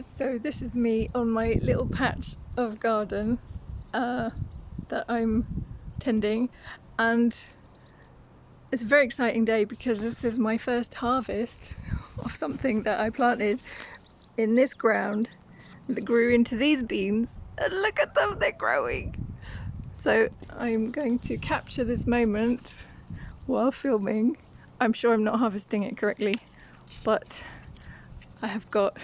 So this is me on my little patch of garden that I'm tending, and it's a very exciting day because this is my first harvest of something that I planted in this ground that grew into these beans, and look at them, they're growing. So I'm going to capture this moment while filming. I'm sure I'm not harvesting it correctly, but I have got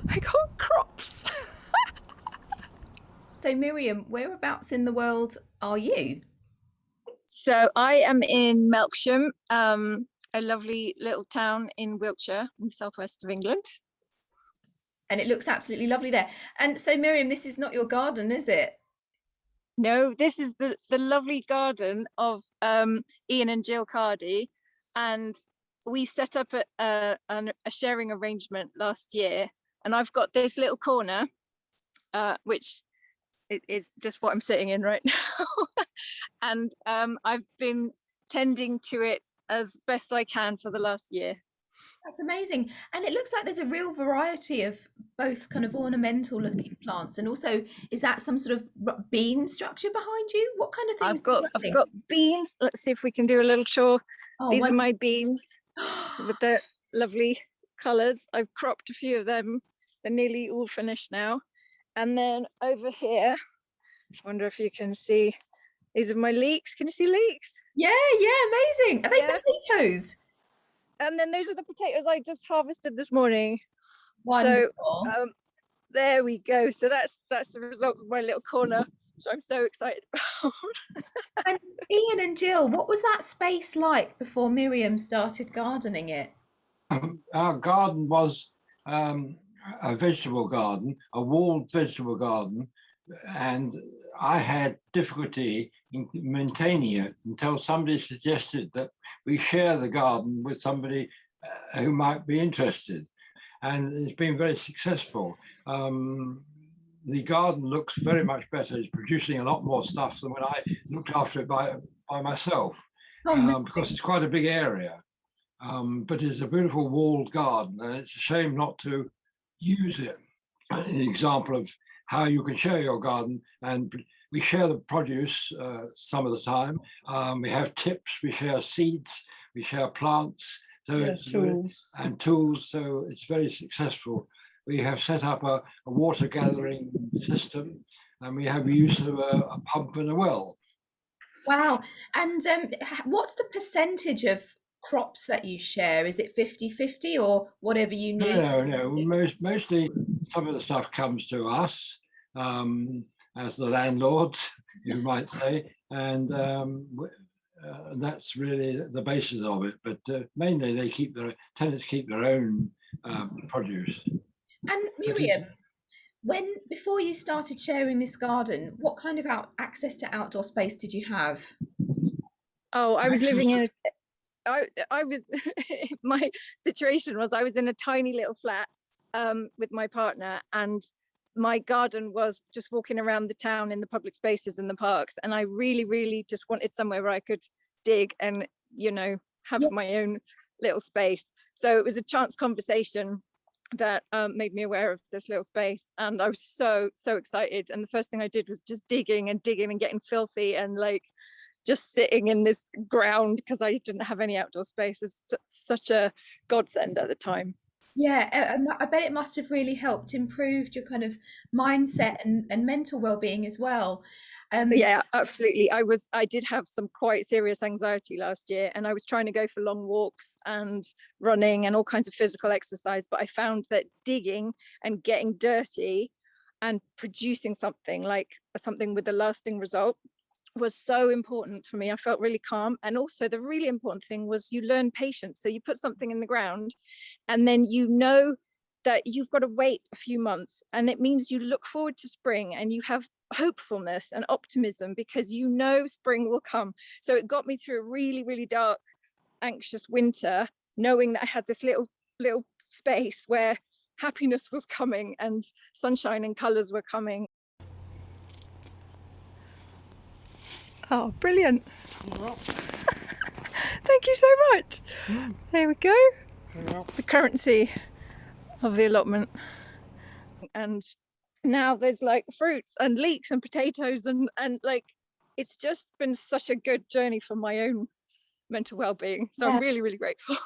I got crops. So Miriam, whereabouts in the world are you? So I am in Melksham, a lovely little town in Wiltshire, in the southwest of England. And it looks absolutely lovely there. And so Miriam, this is not your garden, is it? No, this is the lovely garden of Ian and Gill, and we set up a sharing arrangement last year, and I've got this little corner, which is just what I'm sitting in right now, and I've been tending to it as best I can for the last year. That's amazing. And it looks like there's a real variety of both kind of ornamental looking plants and also is that some sort of bean structure behind you? What kind of things I've are you got I've growing? got beans. Let's see if we can do a little show. Oh, These are my wonderful. beans with the lovely colours. I've cropped a few of them. They're nearly all finished now. And then over here, I wonder if you can see, these are my leeks. Can you see leeks? Yeah, amazing. Are they Yeah. potatoes? And then those are the potatoes I just harvested this morning. So Wonderful. there we go. So that's the result of my little corner, which I'm so excited about. And Ian and Jill, what was that space like before Miriam started gardening it? Our garden was um, a vegetable garden, a walled vegetable garden, and I had difficulty in maintaining it until somebody suggested that we share the garden with somebody who might be interested. And it's been very successful. The garden looks very much better. It's producing a lot more stuff than when I looked after it by myself, Oh, because it's quite a big area. But it's a beautiful walled garden, and it's a shame not to use it. An example of how you can share your garden, and we share the produce some of the time. We have tips, we share seeds, we share plants, so yeah, it's tools. and tools. So it's very successful. We have set up a water gathering system, and we have use of a pump and a well. Wow. And what's the percentage of crops that you share? Is it 50-50 or whatever you need? No. Mostly some of the stuff comes to us as the landlords, you might say, and that's really the basis of it. But mainly tenants keep their own produce. And But it's, Miriam, before you started sharing this garden, what kind of access to outdoor space did you have? Oh, I was access living in I was my situation was I was in a tiny little flat with my partner, and my garden was just walking around the town in the public spaces and the parks, and I really just wanted somewhere where I could dig and have Yeah. my own little space. So it was a chance conversation that made me aware of this little space, and I was so excited. And the first thing I did was just digging and getting filthy and like just sitting in this ground because I didn't have any outdoor space was such a godsend at the time. Yeah, I bet it must have really helped improve your kind of mindset and mental well-being as well. Um, Yeah, absolutely. I did have some quite serious anxiety last year, and I was trying to go for long walks and running and all kinds of physical exercise, but I found that digging and getting dirty and producing something with a lasting result was so important for me. I felt really calm. And also the really important thing was you learn patience. So you put something in the ground, and then you know that you've got to wait a few months, and it means you look forward to spring and you have hopefulness and optimism because you know spring will come. So it got me through a really dark, anxious winter, knowing that I had this little space where happiness was coming and sunshine and colors were coming. Oh, brilliant. Thank you so much. There we go. The currency of the allotment. And now there's like fruits and leeks and potatoes and like it's just been such a good journey for my own mental well-being. So Yeah. I'm really, really grateful.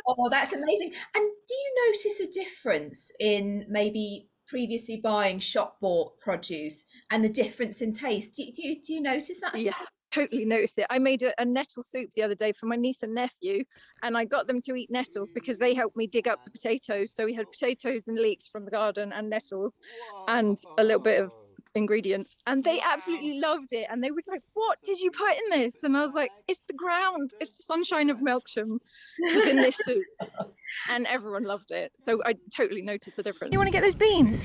Oh, that's amazing. And do you notice a difference in maybe previously buying shop bought produce and the difference in taste? Do you notice that at Yeah, all? totally noticed it. I made a nettle soup the other day for my niece and nephew, and I got them to eat nettles because they helped me dig up the potatoes. So we had potatoes and leeks from the garden and nettles and a little bit of ingredients, and they absolutely loved it. And they were like, "What did you put in this?" And I was like, "It's the ground, it's the sunshine of Melksham was in this soup." And everyone loved it. So I totally noticed the difference. You want to get those beans?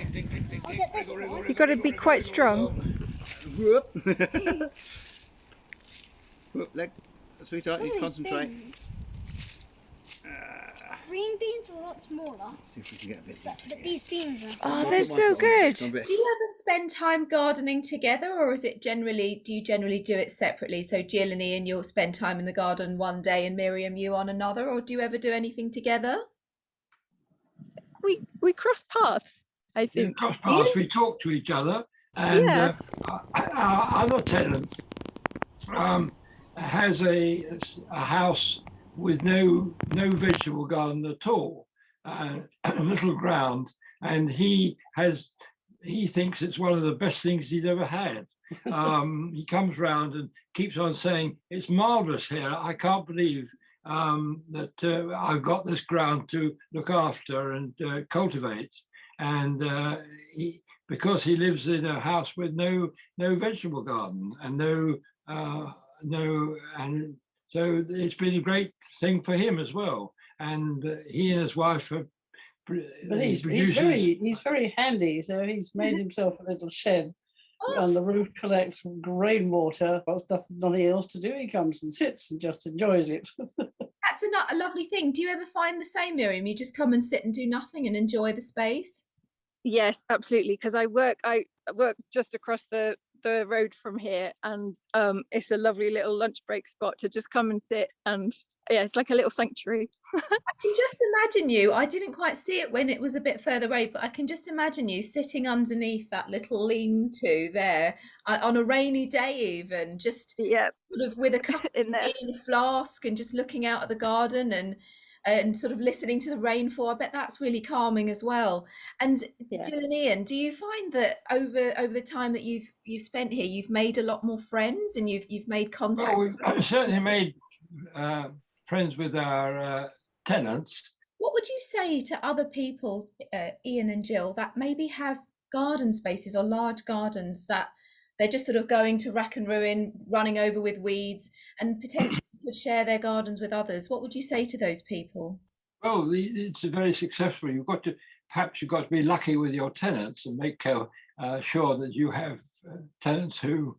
I'll get this one. You've got to be quite strong. Whoop. Whoop, leg. Sweetheart, you need to Green concentrate. beans. Green beans are a lot smaller, Let's see if we can get a bit. but these beans are. Oh, they're so good. Do you ever spend time gardening together, or is it generally, do you generally do it separately? So Jill and Ian, you'll spend time in the garden one day and Miriam, you on another, or do you ever do anything together? We cross paths, I In think. cross paths, we talk to each other, and Yeah. our other tenant has a house with no vegetable garden at all, a little ground, and he thinks it's one of the best things he's ever had. He comes round and keeps on saying, "It's marvelous here. I can't believe that I've got this ground to look after and cultivate." And because he lives in a house with no vegetable garden and and so it's been a great thing for him as well. And he and his wife are. But he's very handy. So he's made himself a little shed on the roof, collects rainwater. There's nothing else to do. He comes and sits and just enjoys it. That's a lovely thing. Do you ever find the same, Miriam? You just come and sit and do nothing and enjoy the space? Yes, absolutely. Because I work just across the road from here, and it's a lovely little lunch break spot to just come and sit, and yeah, it's like a little sanctuary. I can just imagine you. I didn't quite see it when it was a bit further away, but I can just imagine you sitting underneath that little lean-to there on a rainy day, even just Yeah, sort of with a cup in there. in a flask and just looking out at the garden and sort of listening to the rainfall. I bet that's really calming as well. And Yeah. Jill and Ian, do you find that over the time that you've spent here, you've made a lot more friends and you've made contact? Well, we've certainly made friends with our tenants. What would you say to other people, Ian and Jill, that maybe have garden spaces or large gardens that they're just sort of going to rack and ruin, running over with weeds, and potentially could share their gardens with others? What would you say to those people? Well, it's very successful. Perhaps you've got to be lucky with your tenants and make sure that you have tenants who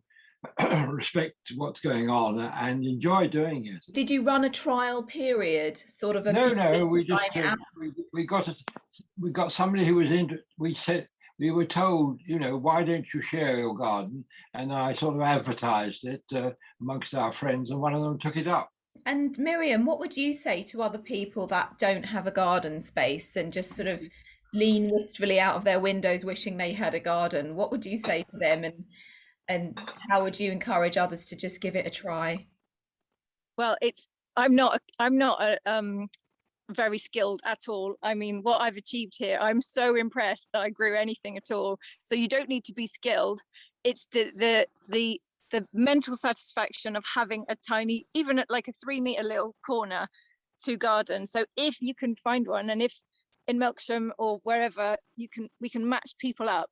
respect what's going on and enjoy doing it. Did you run a trial period, sort of? No, we just we got somebody who was into. We were told, why don't you share your garden? And I sort of advertised it amongst our friends, and one of them took it up. And Miriam, what would you say to other people that don't have a garden space and just sort of lean wistfully out of their windows wishing they had a garden? What would you say to them, and how would you encourage others to just give it a try? Well, I'm not very skilled at all. I mean, what I've achieved here, I'm so impressed that I grew anything at all. So you don't need to be skilled. It's the mental satisfaction of having a tiny, even at like a 3-meter little corner to garden. So if you can find one, and if in Melksham or wherever we can match people up,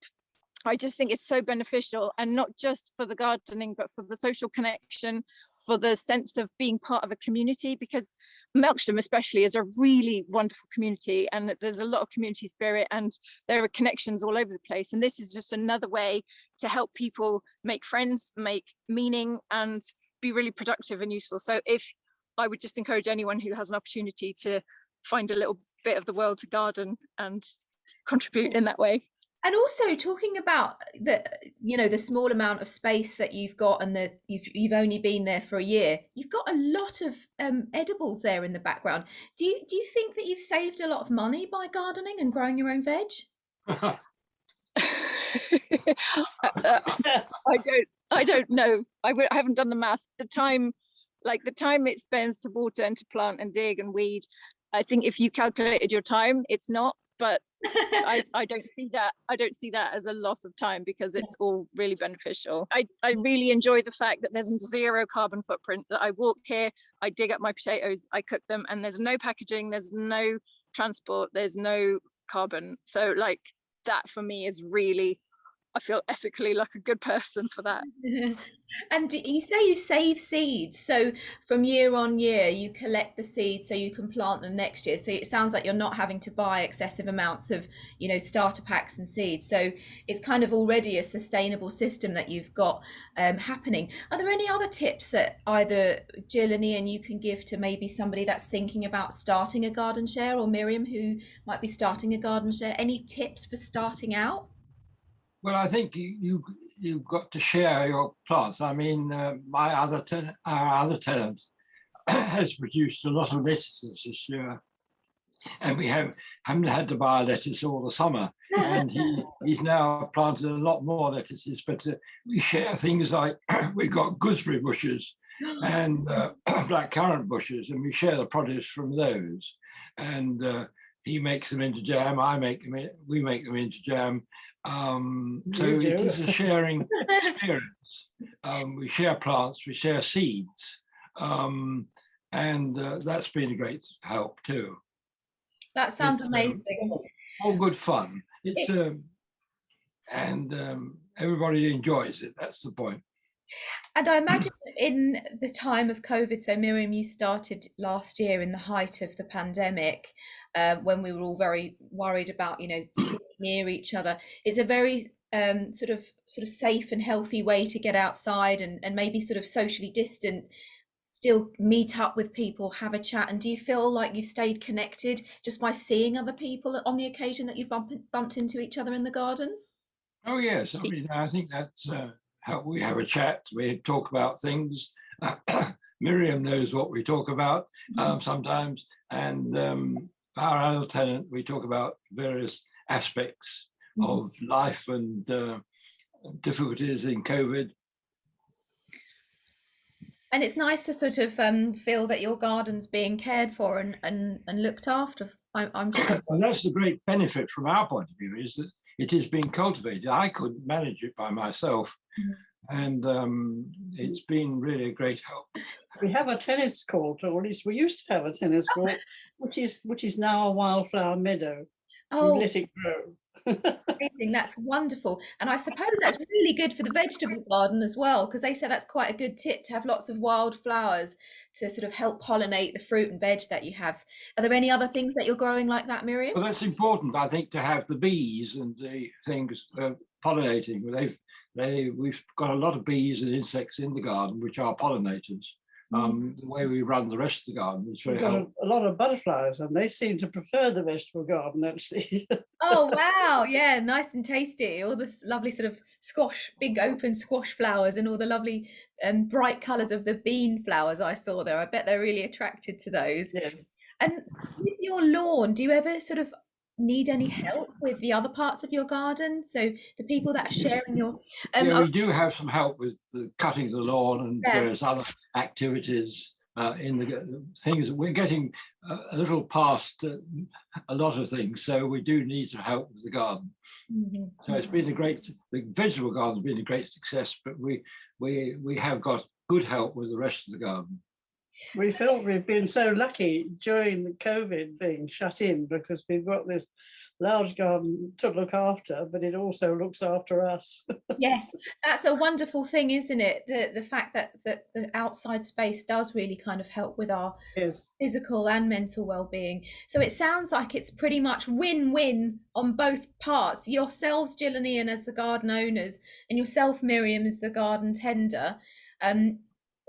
I just think it's so beneficial, and not just for the gardening, but for the social connection, for the sense of being part of a community, because Melksham especially is a really wonderful community, and there's a lot of community spirit, and there are connections all over the place. And this is just another way to help people make friends, make meaning, and be really productive and useful. So I would just encourage anyone who has an opportunity to find a little bit of the world to garden and contribute in that way. And also talking about the, you know, the small amount of space that you've got, and that you've only been there for a year, you've got a lot of edibles there in the background. Do you think that you've saved a lot of money by gardening and growing your own veg? I don't know. I haven't done the math. The time it spends to water and to plant and dig and weed, I think if you calculated your time, it's not. But I don't see that as a loss of time, because it's all really beneficial. I really enjoy the fact that there's a zero carbon footprint, that I walk here, I dig up my potatoes, I cook them, and there's no packaging, there's no transport, there's no carbon. So like that for me is really, I feel ethically like a good person for that. And you say you save seeds, so from year on year you collect the seeds so you can plant them next year. So it sounds like you're not having to buy excessive amounts of, you know, starter packs and seeds. So it's kind of already a sustainable system that you've got happening. Are there any other tips that either Jill and Ian you can give to maybe somebody that's thinking about starting a garden share, or Miriam who might be starting a garden share? Any tips for starting out? Well, I think you've got to share your plants. I mean, our other tenant has produced a lot of lettuces this year, and we haven't had to buy lettuce all the summer. And he's now planted a lot more lettuces. But we share things like we've got gooseberry bushes and blackcurrant bushes, and we share the produce from those. And he makes them into jam. We make them into jam. So it is a sharing experience. We share plants, we share seeds, and that's been a great help too. That sounds amazing. All good fun. It's and everybody enjoys it. That's the point. And I imagine in the time of COVID, so Miriam, you started last year in the height of the pandemic, when we were all very worried about, you know, being near each other. It's a very sort of safe and healthy way to get outside and maybe sort of socially distant, still meet up with people, have a chat. And do you feel like you've stayed connected just by seeing other people on the occasion that you've bumped into each other in the garden? Oh yes, I mean, I think that's how we have a chat. We talk about things. Miriam knows what we talk about sometimes, and our other tenant, we talk about various aspects of life and difficulties in COVID. And it's nice to sort of feel that your garden's being cared for and looked after. I'm sure. Well, that's the great benefit from our point of view, is that it is being cultivated. I couldn't manage it by myself, and it's been really a great help. We have a tennis court, or at least we used to have a tennis court, which is now a wildflower meadow. Oh, we let it grow. Amazing. That's wonderful. And I suppose that's really good for the vegetable garden as well, because they say that's quite a good tip to have lots of wildflowers to sort of help pollinate the fruit and veg that you have. Are there any other things that you're growing like that, Miriam? Well, that's important, I think, to have the bees and the things pollinating. We've got a lot of bees and insects in the garden, which are pollinators. The way we run the rest of the garden is very helpful. A lot of butterflies, and they seem to prefer the vegetable garden, actually. Oh wow, yeah, nice and tasty. All the lovely sort of squash, big open squash flowers, and all the lovely bright colours of the bean flowers I saw there. I bet they're really attracted to those. Yes. And with your lawn, do you ever sort of need any help with the other parts of your garden? So the people that are sharing your yeah, we do have some help with the cutting the lawn and various other activities in the things. We're getting a little past a lot of things, so we do need some help with the garden. So it's been the vegetable garden's been a great success, but we have got good help with the rest of the garden. We felt we've been so lucky during the COVID being shut in, because we've got this large garden to look after, but it also looks after us. Yes, that's a wonderful thing, isn't it? The fact that the outside space does really kind of help with our physical and mental well-being. So it sounds like it's pretty much win-win on both parts. Yourselves, Jill and Ian, as the garden owners, and yourself, Miriam, as the garden tender.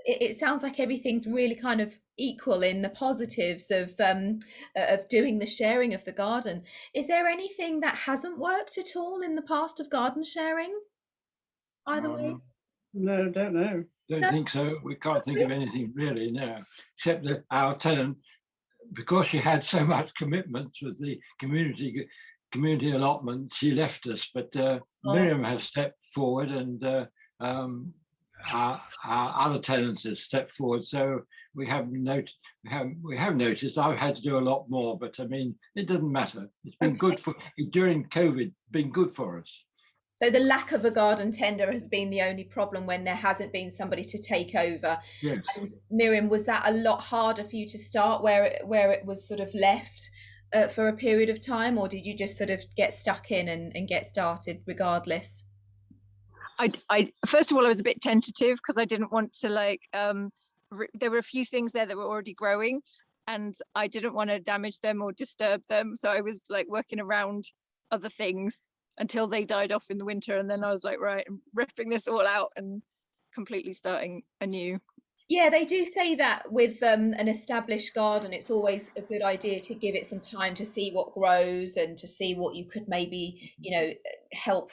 it sounds like everything's really kind of equal in the positives of doing the sharing of the garden. Is there anything that hasn't worked at all in the past of garden sharing? Either way? No, don't know. Don't think so. We can't think of anything really, no, except that our tenant, because she had so much commitments with the community allotment, she left us. But Miriam has stepped forward, and our other tenants have stepped forward. So we have noticed. I've had to do a lot more, but I mean, it doesn't matter. It's been good for during COVID. Been good for us. So the lack of a garden tender has been the only problem when there hasn't been somebody to take over. Yes. And Miriam, was that a lot harder for you to start where it was sort of left for a period of time, or did you just sort of get stuck in and get started regardless? I first of all, I was a bit tentative because I didn't want to there were a few things there that were already growing, and I didn't want to damage them or disturb them. So I was like working around other things until they died off in the winter, and then I was like, right, I'm ripping this all out and completely starting anew. Yeah, they do say that with an established garden, it's always a good idea to give it some time to see what grows and to see what you could maybe, help,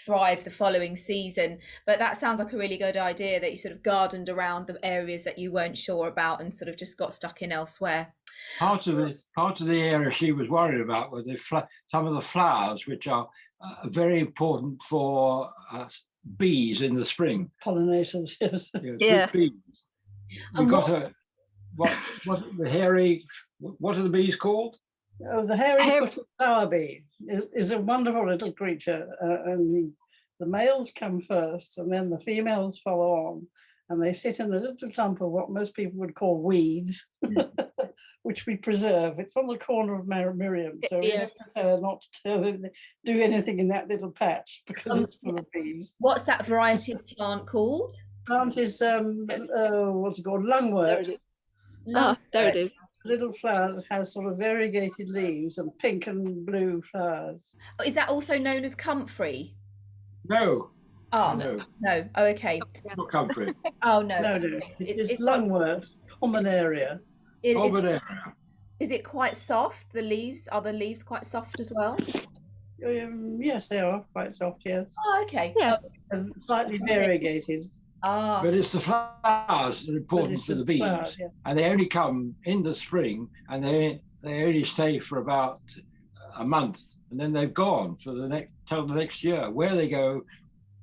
thrive the following season. But that sounds like a really good idea, that you sort of gardened around the areas that you weren't sure about and sort of just got stuck in elsewhere. Part of the area she was worried about were some of the flowers, which are very important for bees in the spring. Pollinators, yes. Yeah. Bees. We've got what are the bees called? Oh, the hairy-footed flower bee is a wonderful little creature, and the males come first, and then the females follow on, and they sit in a little clump of what most people would call weeds, which we preserve. It's on the corner of Miriam, so we have to tell her not to do anything in that little patch because it's full of bees. What's that variety of plant called? Plant is what's it called? Lungwort. There it is. Little flower that has sort of variegated leaves and pink and blue flowers. Is that also known as comfrey? No. Oh, no. Oh, okay. Not comfrey. Oh, no. No. It's lungwort, common area. Is it quite soft? The leaves, are the leaves quite soft as well? Yes, they are quite soft, yes. Oh, okay. Yes. And slightly variegated. Ah. But it's the flowers that are important for the bees, and they only come in the spring, and they only stay for about a month, and then they've gone for till the next year. Where they go,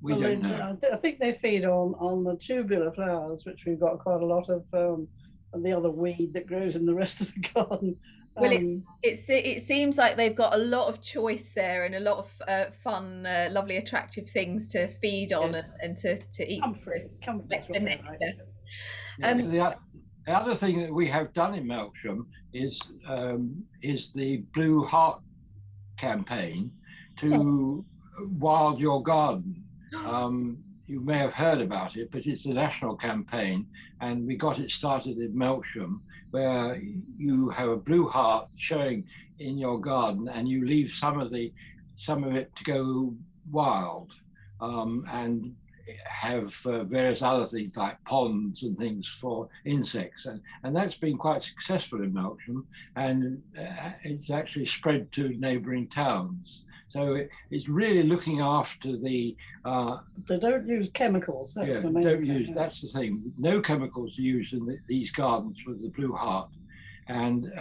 we don't know. I think they feed on the tubular flowers, which we've got quite a lot of, and the other weed that grows in the rest of the garden. Well, it seems like they've got a lot of choice there and a lot of fun, lovely, attractive things to feed on and to eat. Comfort, the nectar. The other thing that we have done in Melksham is the Blue Heart campaign to wild your garden. You may have heard about it, but it's a national campaign, and we got it started in Melksham, where you have a blue heart showing in your garden, and you leave some of it to go wild, and have various other things like ponds and things for insects, and that's been quite successful in Melksham, and it's actually spread to neighbouring towns. So it's really looking after the. They don't use chemicals. That's the main thing. That's the thing. No chemicals are used in these gardens with the Blue Heart, and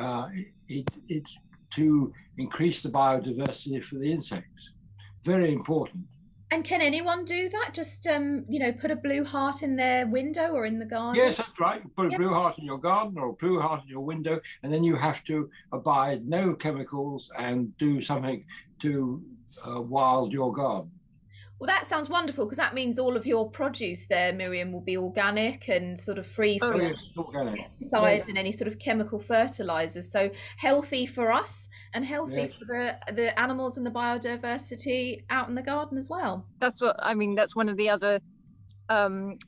it's to increase the biodiversity for the insects. Very important. And can anyone do that? Just put a blue heart in their window or in the garden? Yes, that's right. Put a blue heart in your garden or a blue heart in your window, and then you have to abide no chemicals and do something to wild your garden. Well, that sounds wonderful, because that means all of your produce there, Miriam, will be organic and sort of free from pesticides and any sort of chemical fertilizers. So healthy for us and healthy for the animals and the biodiversity out in the garden as well. That's one of the other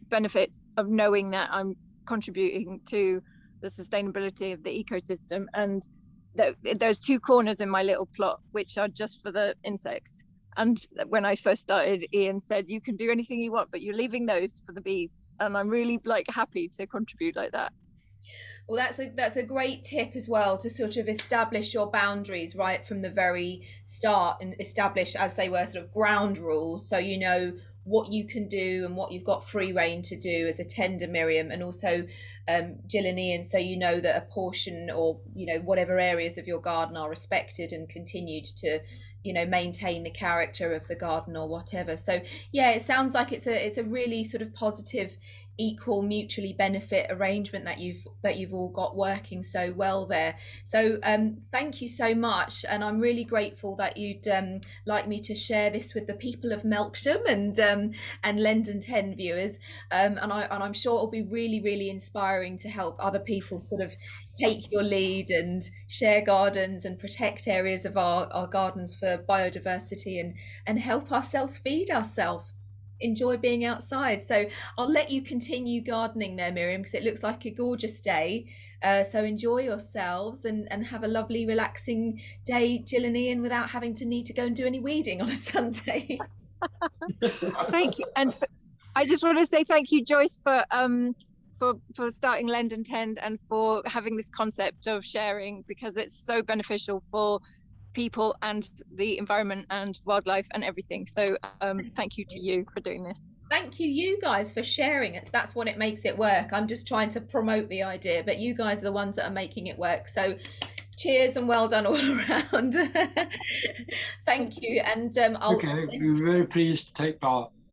benefits of knowing that I'm contributing to the sustainability of the ecosystem. And there's 2 corners in my little plot which are just for the insects. And when I first started, Ian said, you can do anything you want, but you're leaving those for the bees. and I'm really like happy to contribute like that. Well, that's a great tip as well, to sort of establish your boundaries right from the very start, and establish, as they were, sort of ground rules, so you know what you can do and what you've got free reign to do as a Tender Miriam, and also Gill and Ian, so you know that a portion, or you know, whatever areas of your garden are respected and continued to, you know, maintain the character of the garden or whatever. So yeah, it sounds like it's a really sort of positive, equal, mutually benefit arrangement that you've all got working so well there. So thank you so much, and I'm really grateful that you'd like me to share this with the people of Melksham and Lendon 10 viewers, and I'm sure it'll be really, really inspiring to help other people sort of take your lead and share gardens and protect areas of our gardens for biodiversity, and help ourselves feed ourselves, enjoy being outside. So I'll let you continue gardening there, Miriam, because it looks like a gorgeous day. So enjoy yourselves, and have a lovely relaxing day, Gill and Ian, without having to need to go and do any weeding on a Sunday. Thank you. And I just want to say thank you, Joyce, for starting Lendon 10 and for having this concept of sharing, because it's so beneficial for people and the environment and wildlife and everything. So thank you to you for doing this. Thank you guys for sharing it. That's what it makes it work. I'm just trying to promote the idea, but you guys are the ones that are making it work. So cheers and well done all around. Thank you. And we're very pleased to take part.